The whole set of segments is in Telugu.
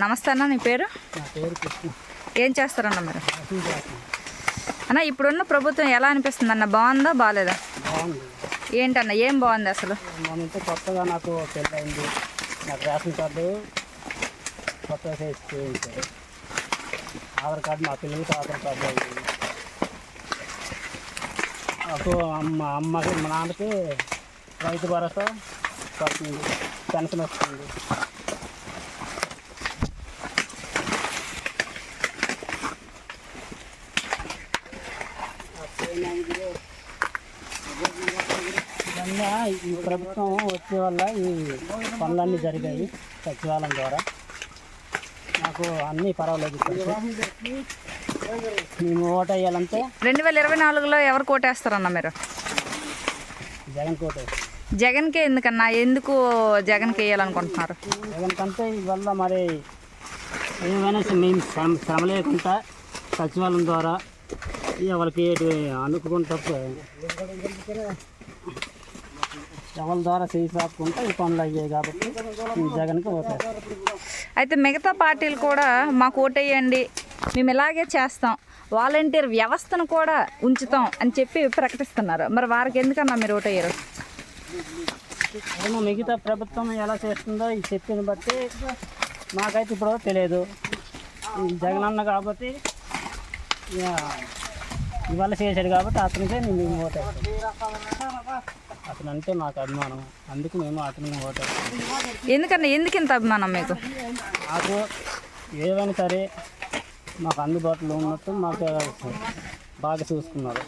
నమస్తే అన్న, నీ పేరు? ఏం చేస్తారన్న మీరు? అన్న, ఇప్పుడున్న ప్రభుత్వం ఎలా అనిపిస్తుంది అన్న? బాగుందా బాగాలేదా? ఏంటన్న, ఏం బాగుంది అసలు? కొత్తగా నాకు పెళ్ళయింది, నాకు రేషన్ కార్డు కొత్తగా చేయించారు. ఆధార్ కార్డు మా పిల్లలకి ఆధార్ కార్డు అయింది. నాకు అమ్మకి మా నాన్నకి రైతు భరోసా పడుతుంది, పెన్షన్ వస్తుంది. ఈ ప్రభుత్వం వచ్చే వల్ల ఈ పనులన్నీ జరిగాయి సచివాలయం ద్వారా. నాకు అన్నీ పర్వాలేదు. మేము ఓటు వేయాలంటే 2024లో ఎవరు కోటేస్తారన్న మీరు? జగన్ కోటే. జగన్కే ఎందుకన్నా? ఎందుకు జగన్కి వేయాలనుకుంటున్నారు? జగన్ కంటే ఇవల్ల మరి ఏమైనా మేము శ్రమ లేకుండా సచివాలయం ద్వారా ఎవరికి అనుకుంటే ఎవరి ద్వారా చేసి రాకుండా ఈ పనులు అయ్యాయి కాబట్టి జగన్కి ఓటేస్తాం. అయితే మిగతా పార్టీలు కూడా మాకు ఓటేయండి, మేము ఇలాగే చేస్తాం, వాలంటీర్ వ్యవస్థను కూడా ఉంచుతాం అని చెప్పి ప్రకటిస్తున్నారు. మరి వారికి ఎందుకన్నా మీరు ఓటేయరు? ఏమో మిగతా ప్రభుత్వం ఎలా చేస్తుందో ఈ చెప్పిన బట్టి మాకైతే ఇప్పుడు తెలియదు. జగన్ అన్న కాబట్టి ఇవాళ చేశాడు కాబట్టి అతనికే మేము ఓటేస్తాం. అతను అంటే మాకు అభిమానం, అందుకు మేము అతనికి ఓటేస్తాం. ఎందుకన్నా, ఎందుకు ఇంత అభిమానం మీకు? నాకు ఏవైనా సరే మాకు అందుబాటులో ఉన్నట్టు మాకు బాగా చూసుకున్నారు,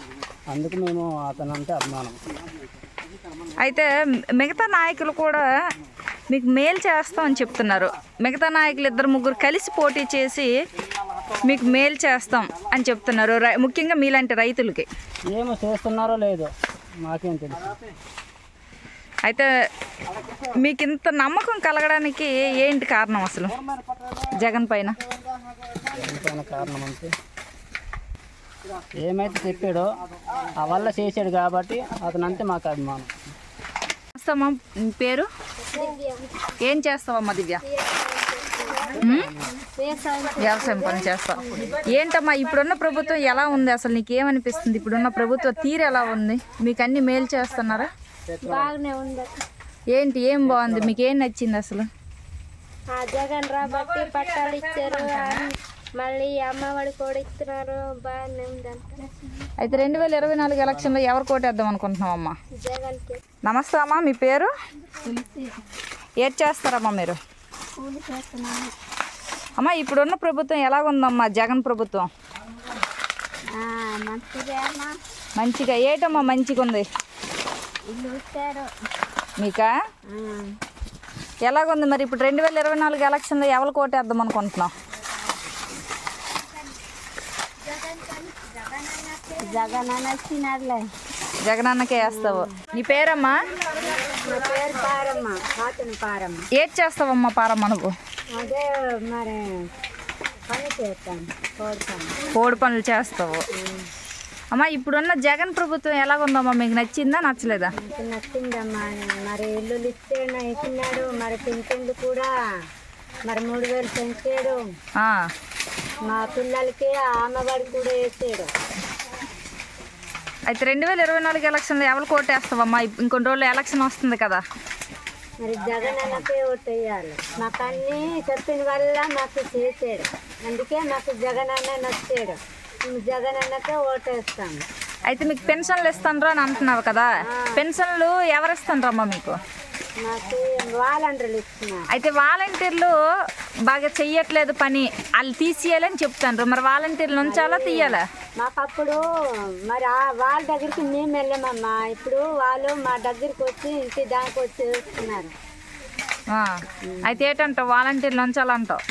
అందుకు మేము అతను అంటే అభిమానం. అయితే మిగతా నాయకులు కూడా మీకు మేలు చేస్తామని చెప్తున్నారు. మిగతా నాయకులు 2-3 కలిసి పోటీ చేసి మీకు మేలు చేస్తాం అని చెప్తున్నారు, ముఖ్యంగా మీలాంటి రైతులకి. ఏమో చేస్తున్నారో లేదో మాకేం తెలుసు. అయితే మీకు ఇంత నమ్మకం కలగడానికి ఏంటి కారణం అసలు జగన్ పైన? కారణం అంటే ఏమైతే చెప్పాడో ఆ వల్ల చేశాడు కాబట్టి అతనంటే మాకు అభిమానం. వస్తామా? పేరు ఏం చేస్తావమ్మా? దివ్య, వ్యవసాయం పని చేస్తావు. ఏంటమ్మా ఇప్పుడున్న ప్రభుత్వం ఎలా ఉంది అసలు? నీకేమనిపిస్తుంది? ఇప్పుడున్న ప్రభుత్వ తీరు ఎలా ఉంది? మీకు అన్ని మేలు చేస్తున్నారా? బాగానే ఉంది. ఏంటి, ఏం బాగుంది? మీకు ఏం నచ్చింది అసలు? జగన్ రాబట్టి పట్టాలు ఇచ్చారు, మళ్ళీ అమ్మఒడి కూడా ఇస్తున్నారు, బాగానే ఉంది. అయితే 2024 ఎలక్షన్లో ఎవరు కోటేద్దాం అనుకుంటున్నామమ్మా? జగన్కి. నమస్తే అమ్మా, మీ పేరు? ఏం చేస్తారమ్మా మీరు? అమ్మా ఇప్పుడున్న ప్రభుత్వం ఎలాగుందమ్మా? జగన్ ప్రభుత్వం మంచిగా ఏటమ్మా మంచిగా ఉంది మీకా? ఎలాగుంది మరి ఇప్పుడు 2024 ఎలక్షన్లో ఎవరు కోటేద్దాం అనుకుంటున్నాం? జగన్ అన్న వచ్చినారులే. జగన్ అన్నకే వేస్తావు. నీ పేరమ్మా? నా పేరు పారమ్మ, కాతను పారమ్మ. ఏది చేస్తావమ్మా పారమ్మ నువ్వు? అదే మరి పని చేస్తాను, కోడి పనులు చేస్తావు. అమ్మా ఇప్పుడున్న జగన్ ప్రభుత్వం ఎలాగుందమ్మా? మీకు నచ్చిందా నచ్చలేదా? నచ్చిందమ్మా. మరి ఇల్లు ఇచ్చినాడు, మరి పింఛన్లు కూడా మరి 3000 పెంచాడు. మా పిల్లలకి అమ్మఒడి కూడా వేసాడు. అయితే 2024 ఎలక్షన్లో ఎవరు కోటేస్తావమ్మా? ఇంకొన్ని రోజులు ఎలక్షన్ వస్తుంది కదా. మరి జగన్ అన్నకే ఓటు వేయాలి. మాకు అన్నీ చెప్పిన వల్ల మాకు చేసాడు, అందుకే మాకు జగన్ అన్న నచ్చాడు. మేము జగన్ అన్నకే ఓటు వేస్తాము. అయితే మీకు పెన్షన్లు ఇస్తాను అని అంటున్నావు కదా, పెన్షన్లు ఎవరు ఇస్తారమ్మా మీకు? మాకు వాలంటీర్లు ఇస్తున్నారు. అయితే వాలంటీర్లు బాగా చెయ్యట్లేదు పని, వాళ్ళు తీసేయాలని చెప్తాను. మరి వాలంటీర్లు ఉంచాలా తీయాలా? మాకు అప్పుడు మరి వాళ్ళ దగ్గరికి మేము వెళ్ళామమ్మా. ఇప్పుడు వాళ్ళు మా దగ్గరికి వచ్చి ఇంటి దానికి వచ్చి వేస్తున్నారు. అయితే ఏంటంటావు? వాలంటీర్లు ఉంచాలంటావు?